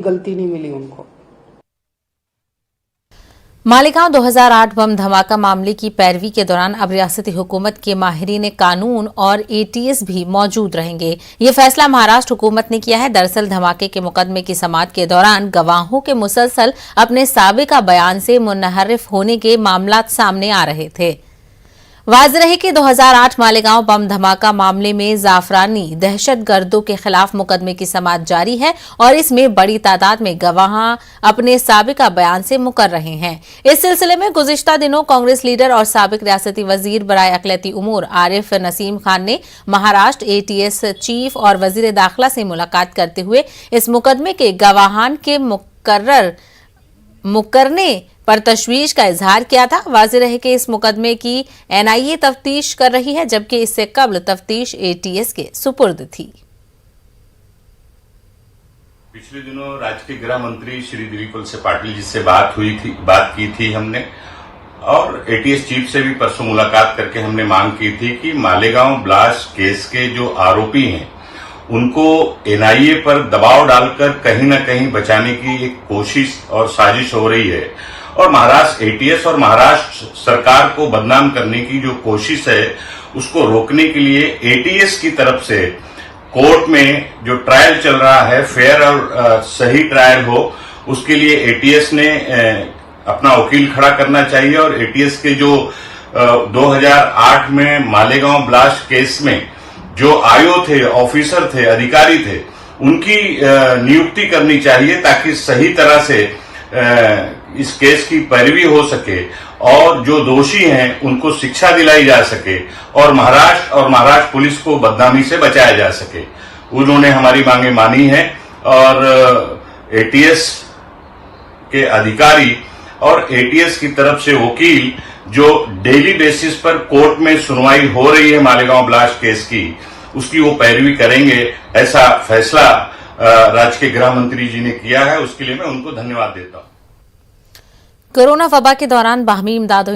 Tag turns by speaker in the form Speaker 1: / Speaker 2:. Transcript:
Speaker 1: गलती नहीं मिली उनको।
Speaker 2: मालेगांव 2008 बम धमाका मामले की पैरवी के दौरान अब रियासती हुकूमत के माहिरीन कानून और एटीएस भी मौजूद रहेंगे। ये फैसला महाराष्ट्र हुकूमत ने किया है। दरअसल धमाके के मुकदमे की समाअत के दौरान गवाहों के मुसलसल अपने साबिका बयान से मुनहरिफ होने के मामलात सामने आ रहे थे। वाज़ेह रहे कि 2008 मालेगांव बम धमाका मामले में जाफरानी दहशतगर्दों के खिलाफ मुकदमे की समाअत जारी है और इसमें बड़ी तादाद में गवाह अपने साबिका बयान से मुकर रहे हैं। इस सिलसिले में गुज़िश्ता दिनों कांग्रेस लीडर और साबिक रियासती वजीर बराए अक़लियती उमूर आरिफ नसीम खान ने महाराष्ट्र एटीएस चीफ और वजीर दाखिला से मुलाकात करते हुए इस मुकदमे के गवाहान के मुकरने पर तशवीश का इजहार किया था। वाज़ेह रहे कि इस मुकदमे की एनआईए तफ्तीश कर रही है, जबकि इससे कबल तफ्तीश एटीएस के सुपुर्द थी।
Speaker 3: पिछले दिनों राज्य के गृह मंत्री श्री दिलीप वलसे पाटिल जी से बात की थी हमने, और एटीएस चीफ से भी परसों मुलाकात करके हमने मांग की थी कि मालेगांव ब्लास्ट केस के जो आरोपी हैं उनको एनआईए पर दबाव डालकर कहीं न कहीं बचाने की एक कोशिश और साजिश हो रही है, और महाराष्ट्र एटीएस और महाराष्ट्र सरकार को बदनाम करने की जो कोशिश है उसको रोकने के लिए एटीएस की तरफ से कोर्ट में जो ट्रायल चल रहा है फेयर और सही ट्रायल हो, उसके लिए एटीएस ने अपना वकील खड़ा करना चाहिए। और एटीएस के जो 2008 में मालेगांव ब्लास्ट केस में जो आईओ थे, ऑफिसर थे, अधिकारी थे, उनकी नियुक्ति करनी चाहिए ताकि सही तरह से इस केस की पैरवी हो सके और जो दोषी हैं उनको शिक्षा दिलाई जा सके और महाराष्ट्र पुलिस को बदनामी से बचाया जा सके। उन्होंने हमारी मांगे मानी है और एटीएस के अधिकारी और एटीएस की तरफ से वकील जो डेली बेसिस पर कोर्ट में सुनवाई हो रही है मालेगांव ब्लास्ट केस की, उसकी वो पैरवी करेंगे, ऐसा फैसला राज्य के गृह मंत्री जी ने किया है। उसके लिए मैं उनको धन्यवाद देता हूं।
Speaker 2: कोरोना वबा के दौरान बाहमी इमदाद